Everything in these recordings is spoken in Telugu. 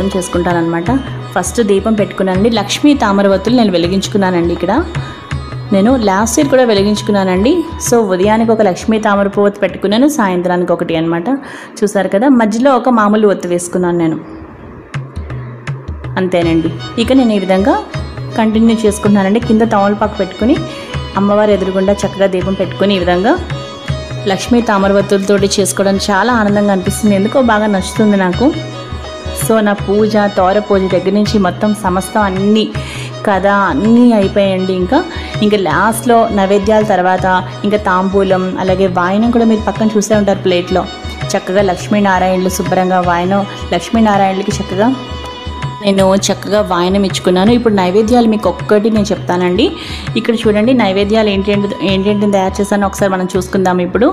వ్రతం చేసుకుంటానన్నమాట. ఫస్ట్ దీపం పెట్టుకున్నానండి. లక్ష్మీ తామరవత్తులు నేను వెలిగించుకున్నానండి. ఇక్కడ నేను లాస్ట్ ఇయర్ కూడా వెలిగించుకున్నానండి. సో ఉదయానికి ఒక లక్ష్మీ తామరపు ఒత్తి పెట్టుకున్నాను, సాయంత్రానికి ఒకటి అనమాట. చూసారు కదా, మధ్యలో ఒక మామూలు ఒత్తి వేసుకున్నాను నేను, అంతేనండి. ఇక నేను ఈ విధంగా కంటిన్యూ చేసుకుంటున్నానండి. కింద తమలపాకు పెట్టుకుని అమ్మవారి ఎదురుగుండా చక్కగా దీపం పెట్టుకుని ఈ విధంగా లక్ష్మీ తామరవత్తులతోటి చేసుకోవడం చాలా ఆనందంగా అనిపిస్తుంది. ఎందుకో బాగా నచ్చుతుంది నాకు. సో నా పూజ, తోర పూజ దగ్గర నుంచి మొత్తం సమస్తం అన్నీ అన్నీ అయిపోయాయండి. ఇంకా లాస్ట్లో నైవేద్యాల తర్వాత ఇంకా తాంబూలం, అలాగే వాయనం కూడా మీరు పక్కన చూసే ఉంటారు ప్లేట్లో. చక్కగా లక్ష్మీనారాయణులు శుభ్రంగా వాయనం, లక్ష్మీనారాయణులకి నేను చక్కగా వాయనం ఇచ్చుకున్నాను. ఇప్పుడు నైవేద్యాలు మీకు ఒక్కటి నేను చెప్తానండి. ఇక్కడ చూడండి, నైవేద్యాలు ఏంటేంటి తయారు చేశానో ఒకసారి మనం చూసుకుందాం. ఇప్పుడు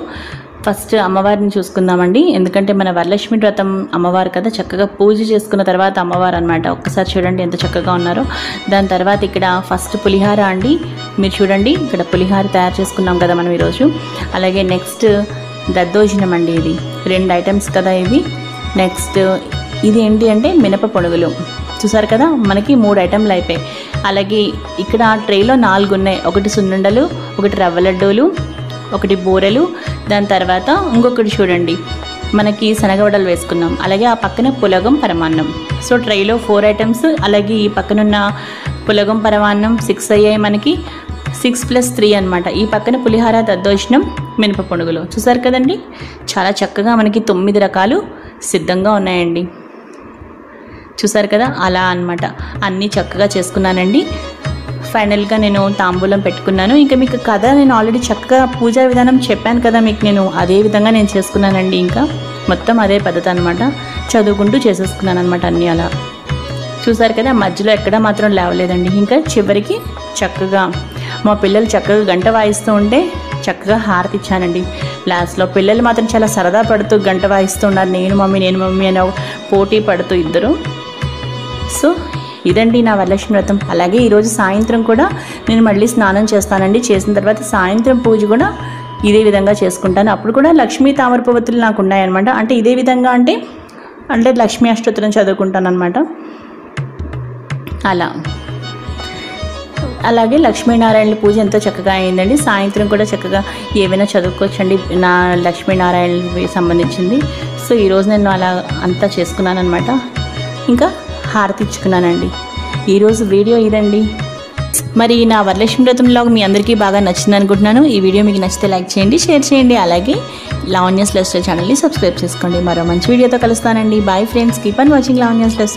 ఫస్ట్ అమ్మవారిని చూసుకుందామండి. ఎందుకంటే మన వరలక్ష్మి వ్రతం అమ్మవారు కదా, చక్కగా పూజ చేసుకున్న తర్వాత అమ్మవారు అనమాట. ఒక్కసారి చూడండి ఎంత చక్కగా ఉన్నారో. దాని తర్వాత ఇక్కడ ఫస్ట్ పులిహార అండి. మీరు చూడండి, ఇక్కడ పులిహార తయారు చేసుకున్నాం కదా మనం ఈరోజు. అలాగే నెక్స్ట్ దద్దోజనం అండి. ఇది 2 ఐటమ్స్ కదా ఇవి. నెక్స్ట్ ఇది ఏంటి అంటే మినప పొడుగులు. చూసారు కదా, మనకి 3 ఐటెంలు అయిపోయాయి. అలాగే ఇక్కడ ట్రేలో 4 ఉన్నాయి. ఒకటి సున్నుండలు, ఒకటి రవ్వ లడ్డూలు, ఒకటి బూరెలు, దాని తర్వాత ఇంకొకటి చూడండి మనకి శనగవడలు వేసుకున్నాం. అలాగే ఆ పక్కన పులగం పరమాన్నం. సో ట్రేలో 4 ఐటమ్స్, అలాగే ఈ పక్కనున్న పులగం పరమాన్నం 6 అయ్యాయి మనకి. 6+3 అనమాట. ఈ పక్కన పులిహార, దద్దోజనం, మినప పొడుగులు. చూసారు కదండి, చాలా చక్కగా మనకి 9 రకాలు సిద్ధంగా ఉన్నాయండి. చూసారు కదా, అలా అన్నమాట. అన్నీ చక్కగా చేసుకున్నానండి. ఫైనల్గా నేను తాంబూలం పెట్టుకున్నాను. ఇంకా మీకు నేను ఆల్రెడీ చక్కగా పూజా విధానం చెప్పాను కదా మీకు, నేను అదే విధంగా నేను చేసుకున్నానండి. ఇంకా మొత్తం అదే పద్ధతి అనమాట. చదువుకుంటూ చేసేసుకున్నాను అనమాట అన్నీ అలా. చూసారు కదా, మధ్యలో ఎక్కడ మాత్రం లేవలేదండి. ఇంకా చివరికి చక్కగా మా పిల్లలు చక్కగా గంట వాయిస్తూ ఉంటే చక్కగా హారతి ఇచ్చానండి. లాస్ట్లో పిల్లలు మాత్రం చాలా సరదా పడుతూ గంట వాయిస్తూ ఉన్నారు. నేను మమ్మీ అని పోటీ పడుతూ ఇద్దరు. సో ఇదండి నా వరలక్ష్మి వ్రతం. అలాగే ఈరోజు సాయంత్రం కూడా నేను మళ్ళీ స్నానం చేస్తానండి. చేసిన తర్వాత సాయంత్రం పూజ కూడా ఇదే విధంగా చేసుకుంటాను. అప్పుడు కూడా లక్ష్మీ తామరపువత్తులు నాకు ఉన్నాయన్నమాట. అంటే ఇదే విధంగా అంటే లక్ష్మీ అష్టోత్తరం చదువుకుంటాను అనమాట. అలాగే లక్ష్మీనారాయణుల పూజ ఎంతో చక్కగా అయిందండి. సాయంత్రం కూడా చక్కగా ఏవైనా చదువుకోవచ్చండి నా లక్ష్మీనారాయణకి సంబంధించింది. సో ఈరోజు నేను అలా అంతా చేసుకున్నాను అనమాట. ఇంకా హారతి ఇచ్చుకున్నానండి. ఈరోజు వీడియో ఇదండి. మరి నా వరలక్ష్మి వ్రతంలో మీ అందరికీ బాగా నచ్చింది అనుకుంటున్నాను. ఈ వీడియో మీకు నచ్చితే లైక్ చేయండి, షేర్ చేయండి. అలాగే లావణ్యాస్ లైఫ్ స్టైల్ ఛానల్ని సబ్స్క్రైబ్ చేసుకోండి. మరో మంచి వీడియోతో కలుస్తానండి. Bye friends, keep on watching Lavanya's life.